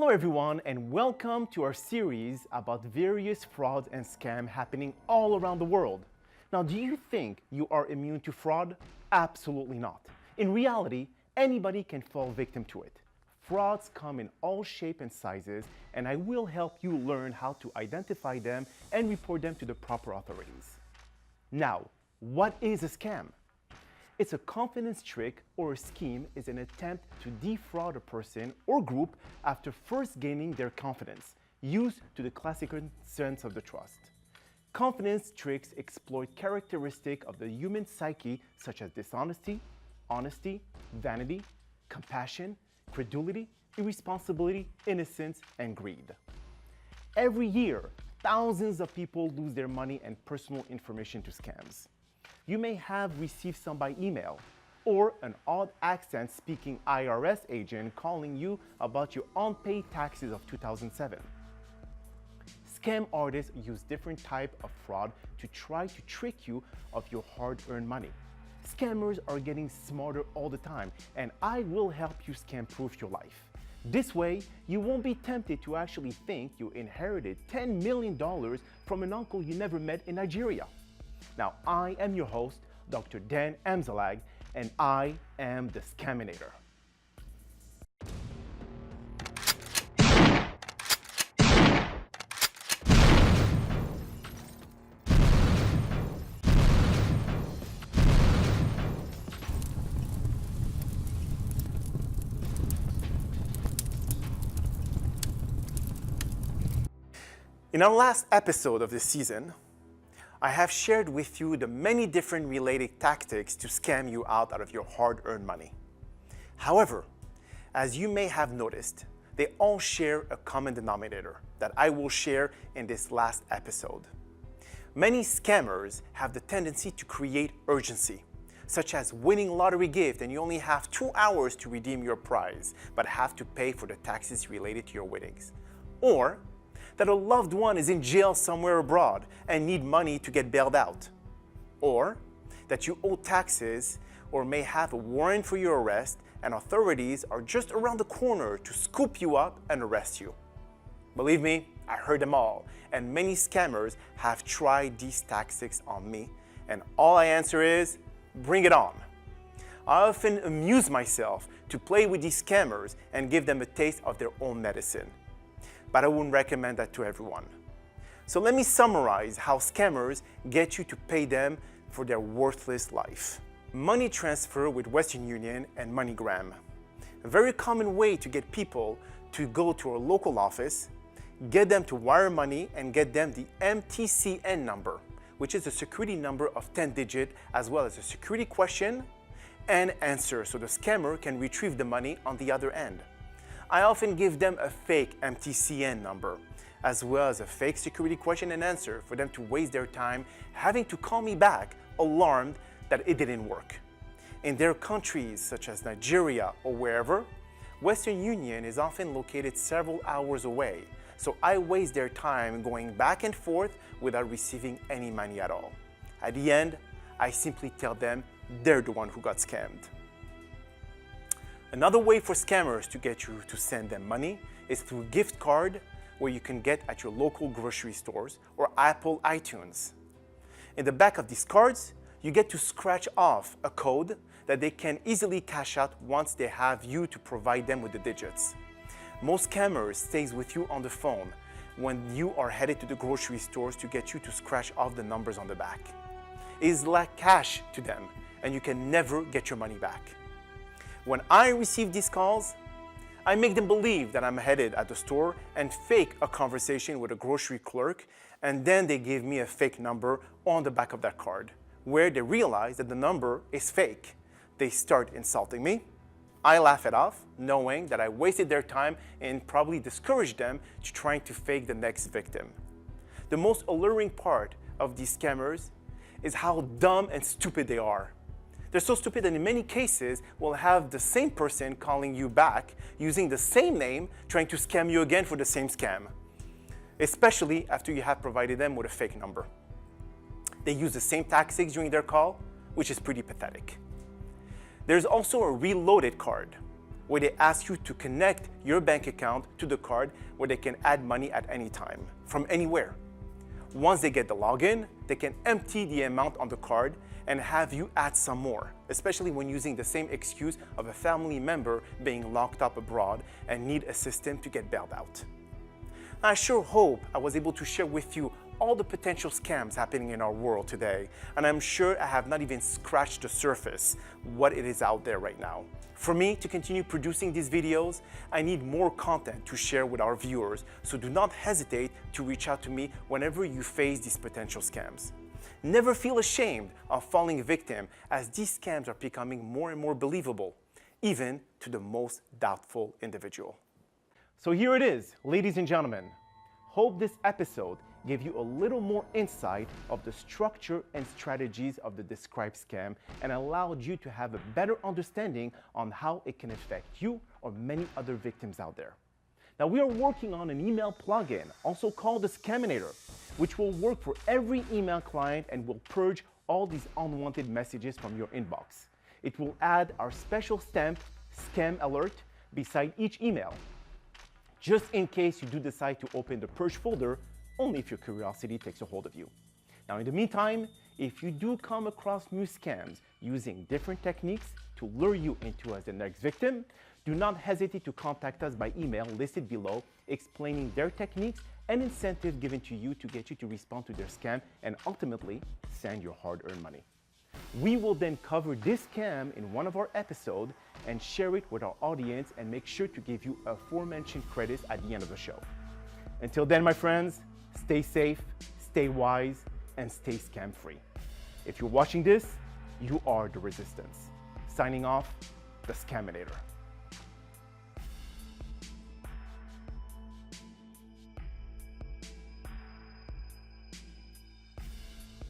Hello everyone and welcome to our series about various frauds and scams happening all around the world. Now, do you think you are immune to fraud? Absolutely not. In reality, anybody can fall victim to it. Frauds come in all shapes and sizes, and I will help you learn how to identify them and report them to the proper authorities. Now, what is a scam? It's a confidence trick or a scheme is an attempt to defraud a person or group after first gaining their confidence, used to the classical sense of the trust. Confidence tricks exploit characteristics of the human psyche such as dishonesty, honesty, vanity, compassion, credulity, irresponsibility, innocence, and greed. Every year, thousands of people lose their money and personal information to scams. You may have received some by email, or an odd accent speaking IRS agent calling you about your unpaid taxes of 2007. Scam artists use different types of fraud to try to trick you of your hard-earned money. Scammers are getting smarter all the time, and I will help you scam-proof your life. This way, you won't be tempted to actually think you inherited $10 million from an uncle you never met in Nigeria. Now, I am your host, Dr. Dan Amzalag, and I am the Scaminator. In our last episode of this season, I have shared with you the many different related tactics to scam you out of your hard-earned money. However, as you may have noticed, they all share a common denominator that I will share in this last episode. Many scammers have the tendency to create urgency, such as winning a lottery gift and you only have 2 hours to redeem your prize, but have to pay for the taxes related to your winnings. Or that a loved one is in jail somewhere abroad and need money to get bailed out. Or that you owe taxes or may have a warrant for your arrest and authorities are just around the corner to scoop you up and arrest you. Believe me, I heard them all, and many scammers have tried these tactics on me, and all I answer is, bring it on. I often amuse myself to play with these scammers and give them a taste of their own medicine. But I wouldn't recommend that to everyone. So let me summarize how scammers get you to pay them for their worthless life. Money transfer with Western Union and MoneyGram. A very common way to get people to go to a local office, get them to wire money and get them the MTCN number, which is a security number of 10 digits as well as a security question and answer so the scammer can retrieve the money on the other end. I often give them a fake MTCN number, as well as a fake security question and answer for them to waste their time having to call me back, alarmed that it didn't work. In their countries, such as Nigeria or wherever, Western Union is often located several hours away, so I waste their time going back and forth without receiving any money at all. At the end, I simply tell them they're the one who got scammed. Another way for scammers to get you to send them money is through gift card where you can get at your local grocery stores or Apple iTunes. In the back of these cards, you get to scratch off a code that they can easily cash out once they have you to provide them with the digits. Most scammers stays with you on the phone when you are headed to the grocery stores to get you to scratch off the numbers on the back. It is like cash to them and you can never get your money back. When I receive these calls, I make them believe that I'm headed at the store and fake a conversation with a grocery clerk, and then they give me a fake number on the back of that card, where they realize that the number is fake. They start insulting me. I laugh it off, knowing that I wasted their time and probably discouraged them to trying to fake the next victim. The most alluring part of these scammers is how dumb and stupid they are. They're so stupid that in many cases will have the same person calling you back using the same name trying to scam you again for the same scam, especially after you have provided them with a fake number. They use the same tactics during their call, which is pretty pathetic. There's also a reloaded card, where they ask you to connect your bank account to the card where they can add money at any time, from anywhere. Once they get the login, they can empty the amount on the card and have you add some more, especially when using the same excuse of a family member being locked up abroad and need assistance to get bailed out. I sure hope I was able to share with you all the potential scams happening in our world today, and I'm sure I have not even scratched the surface what it is out there right now. For me to continue producing these videos, I need more content to share with our viewers, so do not hesitate to reach out to me whenever you face these potential scams. Never feel ashamed of falling victim, as these scams are becoming more and more believable, even to the most doubtful individual. So here it is, ladies and gentlemen. Hope this episode gave you a little more insight of the structure and strategies of the described scam and allowed you to have a better understanding on how it can affect you or many other victims out there. Now, we are working on an email plugin, also called the Scaminator, which will work for every email client and will purge all these unwanted messages from your inbox. It will add our special stamp, Scam Alert, beside each email, just in case you do decide to open the purge folder, only if your curiosity takes a hold of you. Now, in the meantime, if you do come across new scams using different techniques to lure you into as the next victim, do not hesitate to contact us by email listed below, explaining their techniques and incentives given to you to get you to respond to their scam and ultimately send your hard-earned money. We will then cover this scam in one of our episodes and share it with our audience and make sure to give you aforementioned credits at the end of the show. Until then, my friends, stay safe, stay wise, and stay scam-free. If you're watching this, you are the resistance. Signing off, the Scaminator.